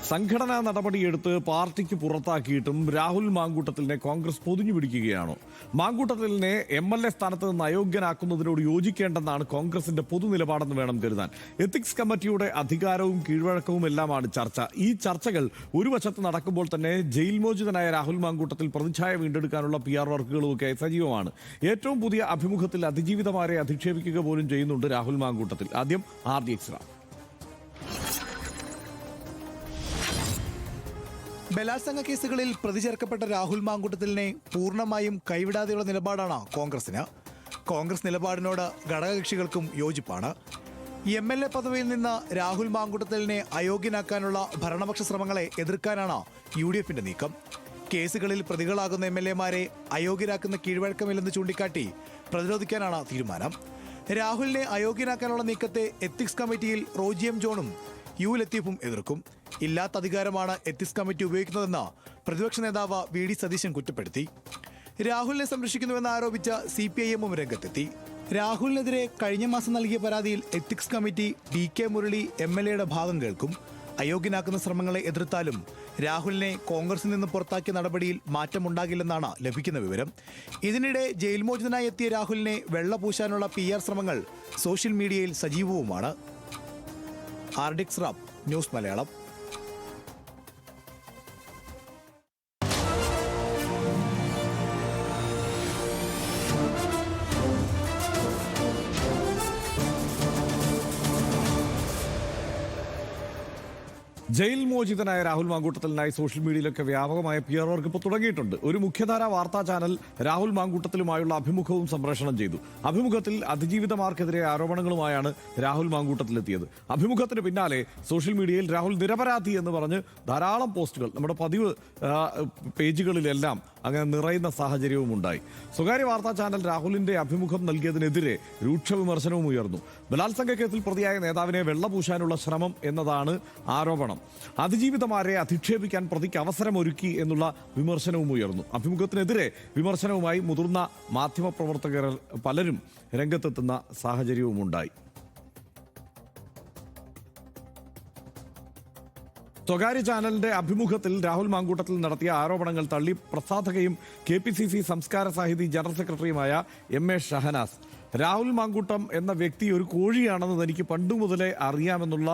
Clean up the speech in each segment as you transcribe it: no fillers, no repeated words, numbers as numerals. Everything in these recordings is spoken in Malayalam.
സംഘടനാ നടപടിയെടുത്ത് പാർട്ടിക്ക് പുറത്താക്കിയിട്ടും രാഹുൽ മാങ്കൂട്ടത്തിലിനെ കോൺഗ്രസ് പൊതിഞ്ഞു പിടിക്കുകയാണോ? മാങ്കൂട്ടത്തിലിനെ MLA സ്ഥാനത്ത് നിന്ന് അയോഗ്യനാക്കുന്നതിനോട് യോജിക്കേണ്ടെന്നാണ് കോൺഗ്രസിന്റെ പൊതുനിലപാടെന്ന് വേണം കരുതാൻ. എത്തിക്സ് കമ്മിറ്റിയുടെ അധികാരവും കീഴ്വഴക്കവും എല്ലാമാണ് ചർച്ച. ഈ ചർച്ചകൾ ഒരു വശത്ത് നടക്കുമ്പോൾ തന്നെ ജയിൽ മോചിതനായ രാഹുൽ മാങ്കൂട്ടത്തിൽ പ്രതിച്ഛായ വീണ്ടെടുക്കാനുള്ള PR വർക്കുകളുമൊക്കെ സജീവമാണ്. ഏറ്റവും പുതിയ അഭിമുഖത്തിൽ അതിജീവിതമാരെ അധിക്ഷേപിക്കുക പോലും ചെയ്യുന്നുണ്ട് രാഹുൽ മാങ്കൂട്ടത്തിൽ. ആദ്യം RDX റാം. ബലാത്സംഗ കേസുകളിൽ പ്രതി ചേർക്കപ്പെട്ട രാഹുൽ മാങ്കൂട്ടത്തിലിനെ പൂർണ്ണമായും കൈവിടാതെയുള്ള നിലപാടാണ് കോൺഗ്രസിന്. കോൺഗ്രസ് നിലപാടിനോട് ഘടകകക്ഷികൾക്കും യോജിപ്പാണ്. MLA പദവിയിൽ നിന്ന് രാഹുൽ മാങ്കൂട്ടത്തിലിനെ അയോഗ്യനാക്കാനുള്ള ഭരണപക്ഷ ശ്രമങ്ങളെ എതിർക്കാനാണ് UDFന്റെ നീക്കം. കേസുകളിൽ പ്രതികളാകുന്ന MLA-മാരെ അയോഗ്യരാക്കുന്ന കീഴ്വഴക്കമില്ലെന്ന് ചൂണ്ടിക്കാട്ടി പ്രതിരോധിക്കാനാണ് തീരുമാനം. രാഹുലിനെ അയോഗ്യനാക്കാനുള്ള നീക്കത്തെ എത്തിക്സ് കമ്മിറ്റിയിൽ റോജി M. ജോണും U. ലത്തീഫും എതിർക്കും. ഇല്ലാത്ത അധികാരമാണ് എത്തിക്സ് കമ്മിറ്റി ഉപയോഗിക്കുന്നതെന്ന് പ്രതിപക്ഷ നേതാവ് VD സതീശൻ കുറ്റപ്പെടുത്തി. രാഹുലിനെ സംരക്ഷിക്കുന്നുവെന്ന് ആരോപിച്ച CPIM രംഗത്തെത്തി. രാഹുലിനെതിരെ കഴിഞ്ഞ മാസം നൽകിയ പരാതിയിൽ എത്തിക്സ് കമ്മിറ്റി DK മുരളി MLA-യുടെ ഭാഗം കേൾക്കും. അയോഗ്യനാക്കുന്ന ശ്രമങ്ങളെ എതിർത്താലും രാഹുലിനെ കോൺഗ്രസിൽ നിന്ന് പുറത്താക്കിയ നടപടിയിൽ മാറ്റമുണ്ടാകില്ലെന്നാണ് ലഭിക്കുന്ന വിവരം. ഇതിനിടെ ജയിൽ മോചിതനായി എത്തിയ രാഹുലിനെ വെള്ളപൂശാനുള്ള PR ശ്രമങ്ങൾ സോഷ്യൽ മീഡിയയിൽ സജീവവുമാണ്. RDX Ram, news Malayalam. Jail മോചിതനായ രാഹുൽ മാങ്കൂട്ടത്തിലിനായി സോഷ്യൽ മീഡിയയിലൊക്കെ വ്യാപകമായ PR വർക്ക് ഇപ്പോൾ തുടങ്ങിയിട്ടുണ്ട്. ഒരു മുഖ്യധാരാ വാർത്താ ചാനൽ രാഹുൽ മാങ്കൂട്ടത്തിലുമായുള്ള അഭിമുഖവും സംപ്രേഷണം ചെയ്തു. അഭിമുഖത്തിൽ അതിജീവിതമാർക്കെതിരെ ആരോപണങ്ങളുമായാണ് രാഹുൽ മാങ്കൂട്ടത്തിലെത്തിയത്. അഭിമുഖത്തിന് പിന്നാലെ സോഷ്യൽ മീഡിയയിൽ രാഹുൽ നിരപരാധി എന്ന് പറഞ്ഞ് ധാരാളം പോസ്റ്റുകൾ നമ്മുടെ പതിവ് പേജുകളിലെല്ലാം അങ്ങനെ നിറയുന്ന സാഹചര്യവും ഉണ്ടായി. സ്വകാര്യ വാർത്താ ചാനൽ രാഹുലിന്റെ അഭിമുഖം നൽകിയതിനെതിരെ രൂക്ഷ വിമർശനവും ഉയർന്നു. ബലാത്സംഗ കേസിൽ പ്രതിയായ നേതാവിനെ വെള്ളപൂശാനുള്ള ശ്രമം എന്നതാണ് ആരോപണം. അതിജീവിതമാരെ അധിക്ഷേപിക്കാൻ പ്രതിക്ക് അവസരമൊരുക്കി എന്നുള്ള വിമർശനവും ഉയർന്നു. അഭിമുഖത്തിനെതിരെ വിമർശനവുമായി മുതിർന്ന മാധ്യമപ്രവർത്തകർ പലരും രംഗത്തെത്തുന്ന സാഹചര്യവും ഉണ്ടായി. സ്വകാര്യ ചാനലിന്റെ അഭിമുഖത്തിൽ രാഹുൽ മാങ്കൂട്ടത്തിൽ നടത്തിയ ആരോപണങ്ങൾ തള്ളി പ്രസാധകയും KPCC സംസ്കാര സാഹിതി ജനറൽ സെക്രട്ടറിയുമായ MA ഷഹനാസ്, രാഹുൽ മാങ്കൂട്ടം എന്ന വ്യക്തി ഒരു കോഴിയാണെന്ന് തനിക്ക് പണ്ടു മുതലേ അറിയാമെന്നുള്ള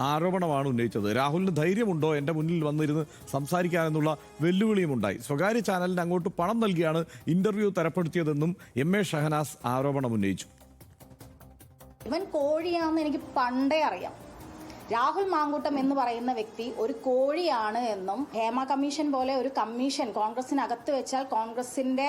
ആരോപണമാണ് ഉന്നയിച്ചത്. രാഹുലിന് ധൈര്യമുണ്ടോ എൻ്റെ മുന്നിൽ വന്നിരുന്ന് സംസാരിക്കാനെന്നുള്ള വെല്ലുവിളിയും ഉണ്ടായി. സ്വകാര്യ ചാനലിന് അങ്ങോട്ട് പണം നൽകിയാണ് ഇന്റർവ്യൂ തരപ്പെടുത്തിയതെന്നും MA ഷഹനാസ് ആരോപണം ഉന്നയിച്ചു. ഇവൻ കോഴിയാണെന്ന് എനിക്ക് പണ്ടേ അറിയാം. രാഹുൽ മാങ്കൂട്ടം എന്ന് പറയുന്ന വ്യക്തി ഒരു കോഴിയാണ് എന്നും ഹേമ കമ്മീഷൻ പോലെ ഒരു കമ്മീഷൻ കോൺഗ്രസിനകത്ത് വെച്ചാൽ കോൺഗ്രസിന്റെ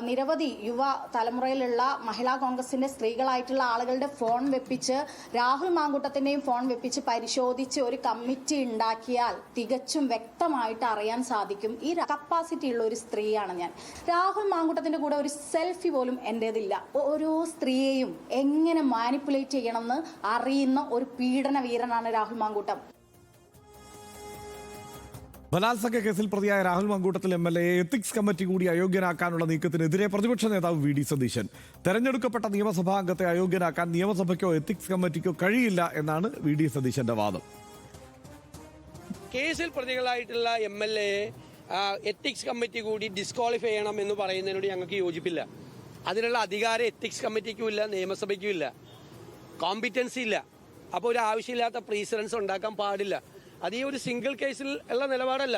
നിരവധി യുവ തലമുറയിലുള്ള മഹിളാ കോൺഗ്രസിന്റെ സ്ത്രീകളായിട്ടുള്ള ആളുകളുടെ ഫോൺ വെപ്പിച്ച് രാഹുൽ മാങ്കൂട്ടത്തിന്റെയും ഫോൺ വെപ്പിച്ച് പരിശോധിച്ച് ഒരു കമ്മിറ്റി ഉണ്ടാക്കിയാൽ തികച്ചും വ്യക്തമായിട്ട് അറിയാൻ സാധിക്കും ഈ കപ്പാസിറ്റി ഉള്ള ഒരു സ്ത്രീയാണ് ഞാൻ. രാഹുൽ മാങ്കൂട്ടത്തിന്റെ കൂടെ ഒരു സെൽഫി പോലും എന്റേതില്ല. ഓരോ സ്ത്രീയെയും എങ്ങനെ മാനിപ്പുലേറ്റ് ചെയ്യണമെന്ന് അറിയുന്ന ഒരു പീഡന വീരനാണ് രാഹുൽ മാങ്കൂട്ടം. ബലാത്സംഗ കേസിൽ പ്രതിയായ Rahul Mamkootathil MLA ethics committee കൂടി അയോഗ്യനാക്കാനുള്ള നീക്കത്തിനെതിരെ പ്രതിപക്ഷ നേതാവ് VD സതീശൻ, തെരഞ്ഞെടുക്കപ്പെട്ട നിയമസഭാ അംഗത്തെ അയോഗ്യനാക്കാൻ നിയമസഭയ്ക്കോ എത്തിക്സ് കമ്മിറ്റിക്കോ കഴിയില്ല എന്നാണ് VD സതീശന്റെ വാദം. കേസിൽ പ്രതികളായിട്ടുള്ള MLA എത്തിക്സ് കമ്മിറ്റി കൂടി ഡിസ്ക്വാളിഫൈ ചെയ്യണം എന്ന് പറയുന്നതിനോട് ഞങ്ങൾക്ക് യോജിപ്പില്ല. അതിനുള്ള അധികാരം എത്തിക്സ് കമ്മിറ്റിക്കും ഇല്ല, നിയമസഭയ്ക്കും ഇല്ല, കോമ്പിറ്റൻസി ഇല്ല. അപ്പോൾ ഒരു ആവശ്യമില്ലാത്ത പ്രീസിഡൻസ് ഉണ്ടാക്കാൻ പാടില്ല. അത് ഈ ഒരു സിംഗിൾ കേസിൽ ഉള്ള നിലപാടല്ല,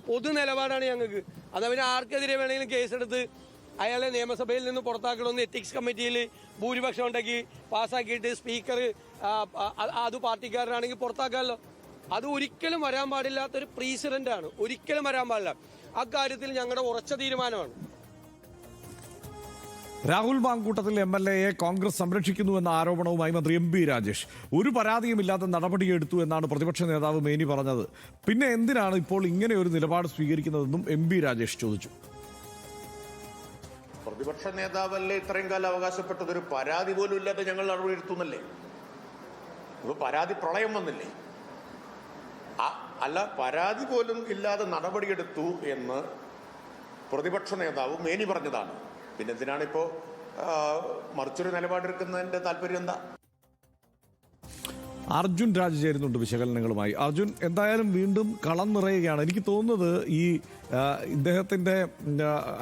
പൊതു നിലപാടാണ് ഞങ്ങൾക്ക്. അതവന് ആർക്കെതിരെ വേണമെങ്കിലും കേസെടുത്ത് അയാളെ നിയമസഭയിൽ നിന്ന് പുറത്താക്കണമെന്ന് എത്തിക്സ് കമ്മിറ്റിയിൽ ഭൂരിപക്ഷം ഉണ്ടാക്കി പാസ്സാക്കിയിട്ട് സ്പീക്കർ അത് പാർട്ടിക്കാരനാണെങ്കിൽ പുറത്താക്കാമല്ലോ. അത് ഒരിക്കലും വരാൻ പാടില്ലാത്തൊരു പ്രീസിഡൻ്റാണ്, ഒരിക്കലും വരാൻ പാടില്ല. അക്കാര്യത്തിൽ ഞങ്ങളുടെ ഉറച്ച തീരുമാനമാണ്. രാഹുൽ മാങ്കൂട്ടത്തിൽ MLA-യെ കോൺഗ്രസ് സംരക്ഷിക്കുന്നുവെന്ന ആരോപണവുമായി മന്ത്രി MB രാജേഷ് ഒരു പരാതിയുമില്ലാതെ നടപടിയെടുത്തു എന്നാണ് പ്രതിപക്ഷ നേതാവ് മേനി പറഞ്ഞത്. പിന്നെ എന്തിനാണ് ഇപ്പോൾ ഇങ്ങനെ ഒരു നിലപാട് സ്വീകരിക്കുന്നതെന്നും MB രാജേഷ് ചോദിച്ചു. പ്രതിപക്ഷ നേതാവല്ലേ ഇത്രയും കാലം അവകാശപ്പെട്ടത്? ഒരു പരാതി പോലും ഇല്ലാതെ ഞങ്ങൾ നടപടിയെടുത്തുന്നല്ലേ? പരാതി പ്രളയം വന്നില്ലേ? അല്ല, പരാതി പോലും ഇല്ലാതെ നടപടിയെടുത്തു എന്ന് പ്രതിപക്ഷ നേതാവ് മേനി പറഞ്ഞതാണ്. പിന്നെ എന്തിനാണിപ്പോൾ മറിച്ചൊരു നിലപാടെടുക്കുന്നതിൻ്റെ താല്പര്യം എന്താ? അർജുൻ രാജ് ചേരുന്നുണ്ട് വിശകലനങ്ങളുമായി. അർജുൻ, എന്തായാലും വീണ്ടും കളം നിറയുകയാണ്. എനിക്ക് തോന്നുന്നത് ഈ ഇദ്ദേഹത്തിന്റെ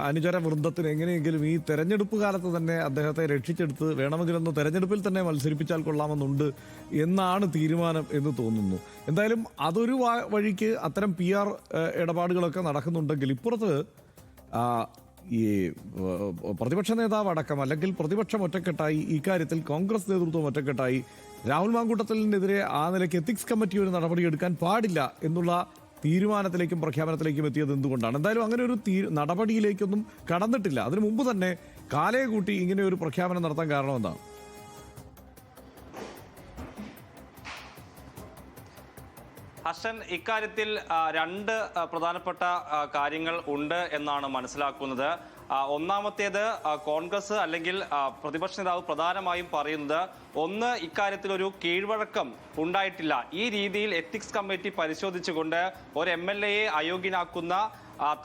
അനുചര വൃന്ദത്തിന് എങ്ങനെയെങ്കിലും ഈ തെരഞ്ഞെടുപ്പ് കാലത്ത് തന്നെ അദ്ദേഹത്തെ രക്ഷിച്ചെടുത്ത് വേണമെങ്കിലൊന്ന് തെരഞ്ഞെടുപ്പിൽ തന്നെ മത്സരിപ്പിച്ചാൽ കൊള്ളാമെന്നുണ്ട് എന്നാണ് തീരുമാനം എന്ന് തോന്നുന്നു. എന്തായാലും അതൊരു വഴിക്ക് അത്തരം PR ഇടപാടുകളൊക്കെ നടക്കുന്നുണ്ടെങ്കിൽ ഇപ്പുറത്ത് ഈ പ്രതിപക്ഷ നേതാവ് അടക്കം അല്ലെങ്കിൽ പ്രതിപക്ഷം ഒറ്റക്കെട്ടായി, ഇക്കാര്യത്തിൽ കോൺഗ്രസ് നേതൃത്വം ഒറ്റക്കെട്ടായി രാഹുൽ മാങ്കൂട്ടത്തിനെതിരെ ആ നിലയ്ക്ക് എത്തിക്സ് കമ്മിറ്റി ഒരു നടപടി എടുക്കാൻ പാടില്ല എന്നുള്ള തീരുമാനത്തിലേക്കും പ്രഖ്യാപനത്തിലേക്കും എത്തിയത് എന്തുകൊണ്ടാണ്? എന്തായാലും അങ്ങനെ ഒരു നടപടിയിലേക്കൊന്നും കടന്നിട്ടില്ല. അതിനു മുമ്പ് തന്നെ കാലയെ കൂട്ടി ഇങ്ങനെ ഒരു പ്രഖ്യാപനം നടത്താൻ കാരണം എന്താണ്? ഹസൻ, ഇക്കാര്യത്തിൽ രണ്ട് പ്രധാനപ്പെട്ട കാര്യങ്ങൾ ഉണ്ട് എന്നാണ് മനസ്സിലാക്കുന്നത്. ഒന്നാമത്തേത്, കോൺഗ്രസ് അല്ലെങ്കിൽ പ്രതിപക്ഷ നേതാവ് പ്രധാനമായും പറയുന്നത്, ഒന്ന്, ഇക്കാര്യത്തിൽ ഒരു കീഴ്വഴക്കം ഉണ്ടായിട്ടില്ല. ഈ രീതിയിൽ എത്തിക്സ് കമ്മിറ്റി പരിശോധിച്ചുകൊണ്ട് ഒരു MLA യെ അയോഗ്യനാക്കുന്ന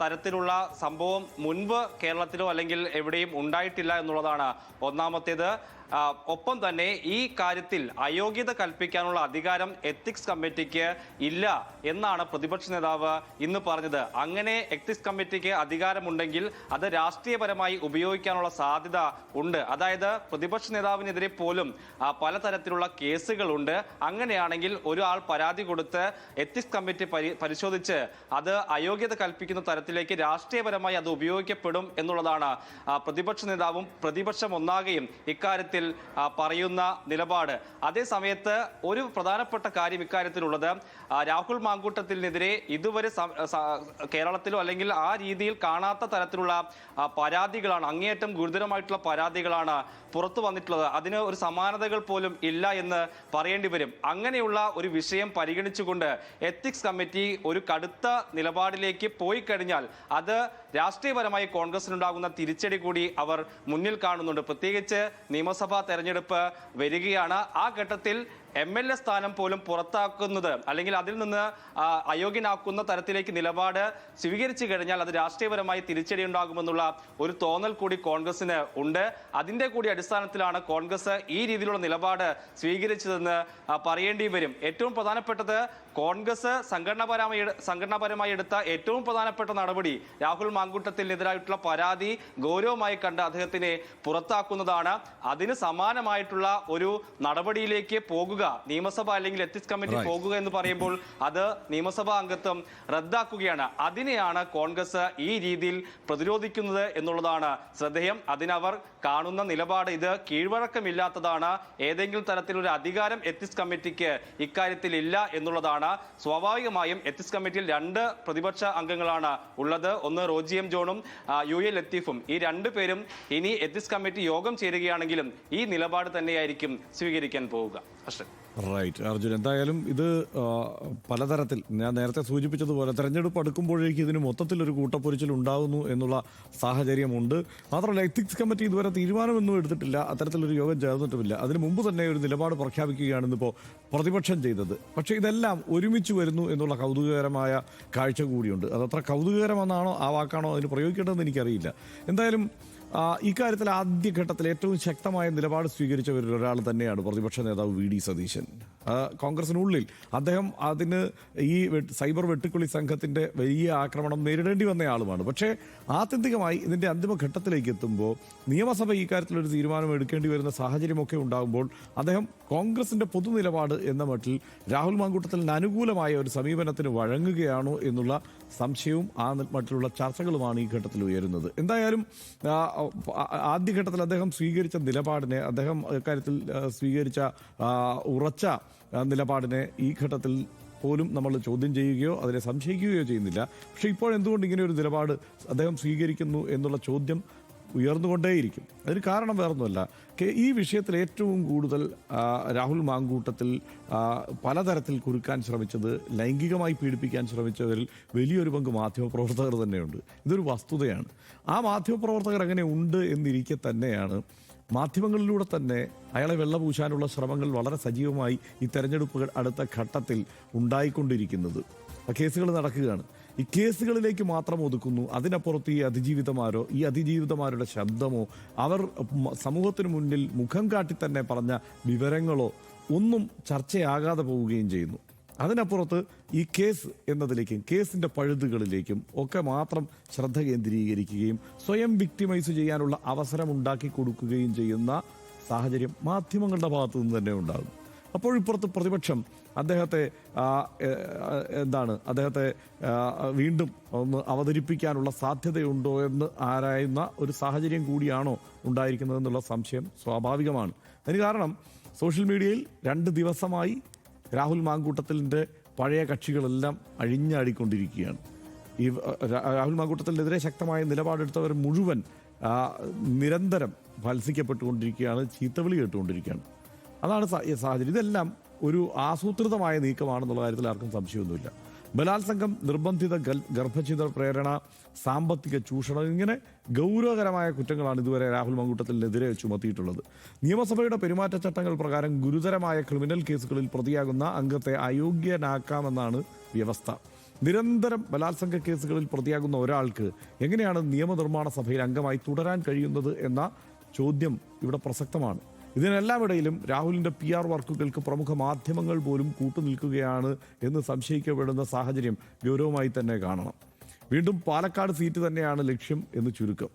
തരത്തിലുള്ള സംഭവം മുൻപ് കേരളത്തിലോ അല്ലെങ്കിൽ എവിടെയും ഉണ്ടായിട്ടില്ല എന്നുള്ളതാണ് ഒന്നാമത്തേത്. ഒപ്പം തന്നെ ഈ കാര്യത്തിൽ അയോഗ്യത കൽപ്പിക്കാനുള്ള അധികാരം എത്തിക്സ് കമ്മിറ്റിക്ക് ഇല്ല എന്നാണ് പ്രതിപക്ഷ നേതാവ് ഇന്ന് പറഞ്ഞത്. അങ്ങനെ എത്തിക്സ് കമ്മിറ്റിക്ക് അധികാരമുണ്ടെങ്കിൽ അത് രാഷ്ട്രീയപരമായി ഉപയോഗിക്കാനുള്ള സാധ്യത ഉണ്ട്. അതായത് പ്രതിപക്ഷ നേതാവിനെതിരെ പോലും പലതരത്തിലുള്ള കേസുകളുണ്ട്. അങ്ങനെയാണെങ്കിൽ ഒരാൾ പരാതി കൊടുത്ത് എത്തിക്സ് കമ്മിറ്റി പരിശോധിച്ച് അത് അയോഗ്യത കൽപ്പിക്കുന്ന തരത്തിലേക്ക് രാഷ്ട്രീയപരമായി അത് ഉപയോഗിക്കപ്പെടും എന്നുള്ളതാണ് പ്രതിപക്ഷ നേതാവും പ്രതിപക്ഷം ഒന്നാകെയും ഇക്കാര്യത്തിൽ പറയുന്ന നിലപാട്. അതേ സമയത്ത് ഒരു പ്രധാനപ്പെട്ട കാര്യം ഇക്കാര്യത്തിലുള്ളത്, രാഹുൽ മാങ്കൂട്ടത്തിനെതിരെ ഇതുവരെ കേരളത്തിലോ അല്ലെങ്കിൽ ആ രീതിയിൽ കാണാത്ത തരത്തിലുള്ള പരാതികളാണ്, അങ്ങേയറ്റം ഗുരുതരമായിട്ടുള്ള പരാതികളാണ് പുറത്തു വന്നിട്ടുള്ളത്. അതിന് ഒരു സമാനതകൾ പോലും ഇല്ല എന്ന് പറയേണ്ടി വരും. അങ്ങനെയുള്ള ഒരു വിഷയം പരിഗണിച്ചുകൊണ്ട് എത്തിക്സ് കമ്മിറ്റി ഒരു കടുത്ത നിലപാടിലേക്ക് പോയി കഴിഞ്ഞാൽ അത് രാഷ്ട്രീയപരമായി കോൺഗ്രസിനുണ്ടാകുന്ന തിരിച്ചടി കൂടി അവർ മുന്നിൽ കാണുന്നുണ്ട്. പ്രത്യേകിച്ച് നിയമസഭാ തെരഞ്ഞെടുപ്പ് വരികയാണ്. ആ ഘട്ടത്തിൽ MLA സ്ഥാനം പോലും പുറത്താക്കുന്നത് അല്ലെങ്കിൽ അതിൽ നിന്ന് അയോഗ്യനാക്കുന്ന തരത്തിലേക്ക് നിലപാട് സ്വീകരിച്ചു കഴിഞ്ഞാൽ അത് രാഷ്ട്രീയപരമായി തിരിച്ചടി ഉണ്ടാകുമെന്നുള്ള ഒരു തോന്നൽ കൂടി കോൺഗ്രസിന് ഉണ്ട്. അതിന്റെ കൂടി അടിസ്ഥാനത്തിലാണ് കോൺഗ്രസ് ഈ രീതിയിലുള്ള നിലപാട് സ്വീകരിച്ചതെന്ന് പറയേണ്ടി വരും. ഏറ്റവും പ്രധാനപ്പെട്ടത്, കോൺഗ്രസ് സംഘടനാപരമായി എടുത്ത ഏറ്റവും പ്രധാനപ്പെട്ട നടപടി രാഹുൽ മാങ്കൂട്ടത്തിനെതിരായിട്ടുള്ള പരാതി ഗൗരവമായി കണ്ട് അദ്ദേഹത്തിനെ പുറത്താക്കുന്നതാണ്. അതിന് സമാനമായിട്ടുള്ള ഒരു നടപടിയിലേക്ക് പോകുക, നിയമസഭ അല്ലെങ്കിൽ എത്തിക്സ് കമ്മിറ്റി പോകുക എന്ന് പറയുമ്പോൾ അത് നിയമസഭാ അംഗത്വം റദ്ദാക്കുകയാണ്. അതിനെയാണ് കോൺഗ്രസ് ഈ രീതിയിൽ പ്രതിരോധിക്കുന്നത് എന്നുള്ളതാണ് ശ്രദ്ധേയം. അതിനവർ കാണുന്ന നിലപാട് ഇത് കീഴ്വഴക്കമില്ലാത്തതാണ്, ഏതെങ്കിലും തരത്തിലൊരു അധികാരം എത്തിക്സ് കമ്മിറ്റിക്ക് ഇക്കാര്യത്തിൽ ഇല്ല എന്നുള്ളതാണ്. സ്വാഭാവികമായും എത്തിക്സ് കമ്മിറ്റിയിൽ രണ്ട് പ്രതിപക്ഷ അംഗങ്ങളാണ് ഉള്ളത്. ഒന്ന് റോജി എം ജോണും UA ലത്തീഫും. ഈ രണ്ടുപേരും ഇനി എത്തിക്സ് കമ്മിറ്റി യോഗം ചേരുകയാണെങ്കിലും ഈ നിലപാട് തന്നെയായിരിക്കും സ്വീകരിക്കാൻ പോവുക. റൈറ്റ് അർജുൻ, എന്തായാലും ഇത് പലതരത്തിൽ ഞാൻ നേരത്തെ സൂചിപ്പിച്ചതുപോലെ തെരഞ്ഞെടുപ്പ് അടുക്കുമ്പോഴേക്ക് ഇതിന് മൊത്തത്തിലൊരു കൂട്ടപ്പൊരിച്ചിൽ ഉണ്ടാകുന്നു എന്നുള്ള സാഹചര്യമുണ്ട്. മാത്രമല്ല എത്തിക്സ് കമ്മിറ്റി ഇതുവരെ തീരുമാനമൊന്നും എടുത്തിട്ടില്ല, അത്തരത്തിലൊരു യോഗം ചേർന്നിട്ടുമില്ല. അതിന് മുമ്പ് തന്നെ ഒരു നിലപാട് പ്രഖ്യാപിക്കുകയാണ് ഇന്നിപ്പോൾ പ്രതിപക്ഷം ചെയ്തത്. പക്ഷേ ഇതെല്ലാം ഒരുമിച്ച് വരുന്നു എന്നുള്ള കൗതുകകരമായ കാഴ്ച കൂടിയുണ്ട്. അതത്ര കൗതുകകരമെന്നാണോ ആ വാക്കാണോ അതിന് പ്രയോഗിക്കേണ്ടതെന്ന് എനിക്കറിയില്ല. എന്തായാലും ഇക്കാര്യത്തിൽ ആദ്യഘട്ടത്തിൽ ഏറ്റവും ശക്തമായ നിലപാട് സ്വീകരിച്ചവരിൽ ഒരാൾ തന്നെയാണ് പ്രതിപക്ഷ നേതാവ് VD സതീശൻ. കോൺഗ്രസിനുള്ളിൽ അദ്ദേഹം അതിന് ഈ സൈബർ വെട്ടുക്കിളി സംഘത്തിന്റെ വലിയ ആക്രമണം നേരിടേണ്ടി വന്ന ആളുമാണ്. പക്ഷേ ആത്യന്തികമായി ഇതിന്റെ അന്തിമഘട്ടത്തിലേക്ക് എത്തുമ്പോൾ നിയമസഭ ഈ കാര്യത്തിലൊരു തീരുമാനം എടുക്കേണ്ടി വരുന്ന സാഹചര്യമൊക്കെ ഉണ്ടാകുമ്പോൾ അദ്ദേഹം കോൺഗ്രസിന്റെ പൊതുനിലപാട് എന്ന മട്ടിൽ രാഹുൽ മാങ്കൂട്ടത്തിന് അനുകൂലമായ ഒരു സമീപനത്തിന് വഴങ്ങുകയാണോ എന്നുള്ള സംശയവും ആ മട്ടിലുള്ള ചർച്ചകളുമാണ് ഈ ഘട്ടത്തിൽ ഉയരുന്നത്. എന്തായാലും ആദ്യഘട്ടത്തിൽ അദ്ദേഹം സ്വീകരിച്ച നിലപാടിനെ, അദ്ദേഹം ഇക്കാര്യത്തിൽ സ്വീകരിച്ച ഉറച്ച നിലപാടിനെ ഈ ഘട്ടത്തിൽ പോലും നമ്മൾ ചോദ്യം ചെയ്യുകയോ അതിനെ സംശയിക്കുകയോ ചെയ്യുന്നില്ല. പക്ഷേ ഇപ്പോൾ എന്തുകൊണ്ട് ഇങ്ങനെ ഒരു നിലപാട് അദ്ദേഹം സ്വീകരിക്കുന്നു എന്നുള്ള ചോദ്യം ഉയർന്നുകൊണ്ടേയിരിക്കും. അതിന് കാരണം വേറൊന്നുമല്ല, ഈ വിഷയത്തിൽ ഏറ്റവും കൂടുതൽ രാഹുൽ മാങ്കൂട്ടത്തിൽ പലതരത്തിൽ കുരുക്കാൻ ശ്രമിച്ചത്, ലൈംഗികമായി പീഡിപ്പിക്കാൻ ശ്രമിച്ചവരിൽ വലിയൊരു പങ്ക് മാധ്യമപ്രവർത്തകർ തന്നെയുണ്ട്. ഇതൊരു വസ്തുതയാണ്. ആ മാധ്യമപ്രവർത്തകർ അങ്ങനെ ഉണ്ട് എന്നിരിക്കെ തന്നെയാണ് മാധ്യമങ്ങളിലൂടെ തന്നെ അയാളെ വെള്ളപൂശാനുള്ള ശ്രമങ്ങൾ വളരെ സജീവമായി ഈ തെരഞ്ഞെടുപ്പ് അടുത്ത ഘട്ടത്തിൽ ഉണ്ടായിക്കൊണ്ടിരിക്കുന്നത്. കേസുകൾ നടക്കുകയാണ്. ഈ കേസുകളിലേക്ക് മാത്രം ഒതുക്കുന്നു. അതിനപ്പുറത്ത് ഈ അതിജീവിതമാരുടെ ശബ്ദമോ അവർ സമൂഹത്തിന് മുന്നിൽ മുഖം കാട്ടി തന്നെ പറഞ്ഞ വിവരങ്ങളോ ഒന്നും ചർച്ചയാകാതെ പോവുകയും ചെയ്യുന്നു. അതിനപ്പുറത്ത് ഈ കേസ് എന്നതിലേക്കും കേസിൻ്റെ പഴുതുകളിലേക്കും ഒക്കെ മാത്രം ശ്രദ്ധ കേന്ദ്രീകരിക്കുകയും സ്വയം വിക്ടിമൈസ് ചെയ്യാനുള്ള അവസരം ഉണ്ടാക്കി കൊടുക്കുകയും ചെയ്യുന്ന സാഹചര്യം മാധ്യമങ്ങളുടെ ഭാഗത്തു നിന്ന് തന്നെ ഉണ്ടാകും. അപ്പോൾ ഇപ്പുറത്ത് പ്രതിപക്ഷം അദ്ദേഹത്തെ വീണ്ടും ഒന്ന് അവതരിപ്പിക്കാനുള്ള സാധ്യതയുണ്ടോ എന്ന് ആരായുന്ന ഒരു സാഹചര്യം കൂടിയാണോ ഉണ്ടായിരിക്കുന്നതെന്നുള്ള സംശയം സ്വാഭാവികമാണ്. അതിന് കാരണം സോഷ്യൽ മീഡിയയിൽ 2 ദിവസമായി രാഹുൽ മാങ്കൂട്ടത്തിലിൻ്റെ പഴയ കക്ഷികളെല്ലാം അഴിഞ്ഞാടിക്കൊണ്ടിരിക്കുകയാണ്. ഈ രാഹുൽ മാങ്കൂട്ടത്തിനെതിരെ ശക്തമായ നിലപാടെടുത്തവർ മുഴുവൻ നിരന്തരം ഭത്സിക്കപ്പെട്ടുകൊണ്ടിരിക്കുകയാണ്, ചീത്തവിളി കേട്ടുകൊണ്ടിരിക്കുകയാണ്. അതാണ് സാഹചര്യം. ഇതെല്ലാം ഒരു ആസൂത്രിതമായ നീക്കമാണെന്നുള്ള കാര്യത്തിൽ ആർക്കും സംശയമൊന്നുമില്ല. ബലാത്സംഗം, നിർബന്ധിത ഗർഭഛിദ്ര പ്രേരണ, സാമ്പത്തിക ചൂഷണം, ഇങ്ങനെ ഗൗരവകരമായ കുറ്റങ്ങളാണ് ഇതുവരെ രാഹുൽ മാങ്കൂട്ടത്തിനെതിരെ ചുമത്തിയിട്ടുള്ളത്. നിയമസഭയുടെ പെരുമാറ്റച്ചട്ടങ്ങൾ പ്രകാരം ഗുരുതരമായ ക്രിമിനൽ കേസുകളിൽ പ്രതിയാകുന്ന അംഗത്തെ അയോഗ്യനാക്കാമെന്നാണ് വ്യവസ്ഥ. നിരന്തരം ബലാത്സംഗ കേസുകളിൽ പ്രതിയാകുന്ന ഒരാൾക്ക് എങ്ങനെയാണ് നിയമനിർമ്മാണ സഭയിൽ അംഗമായി തുടരാൻ കഴിയുന്നത് എന്ന ചോദ്യം ഇവിടെ പ്രസക്തമാണ്. ഇതിനെല്ലാം ഇടയിലും രാഹുലിൻ്റെ PR വർക്കുകൾക്ക് പ്രമുഖ മാധ്യമങ്ങൾ പോലും കൂട്ടുനിൽക്കുകയാണ് എന്ന് സംശയിക്കപ്പെടുന്ന സാഹചര്യം ഗൗരവമായി തന്നെ കാണണം. വീണ്ടും പാലക്കാട് സീറ്റ് തന്നെയാണ് ലക്ഷ്യം എന്ന് ചുരുക്കം.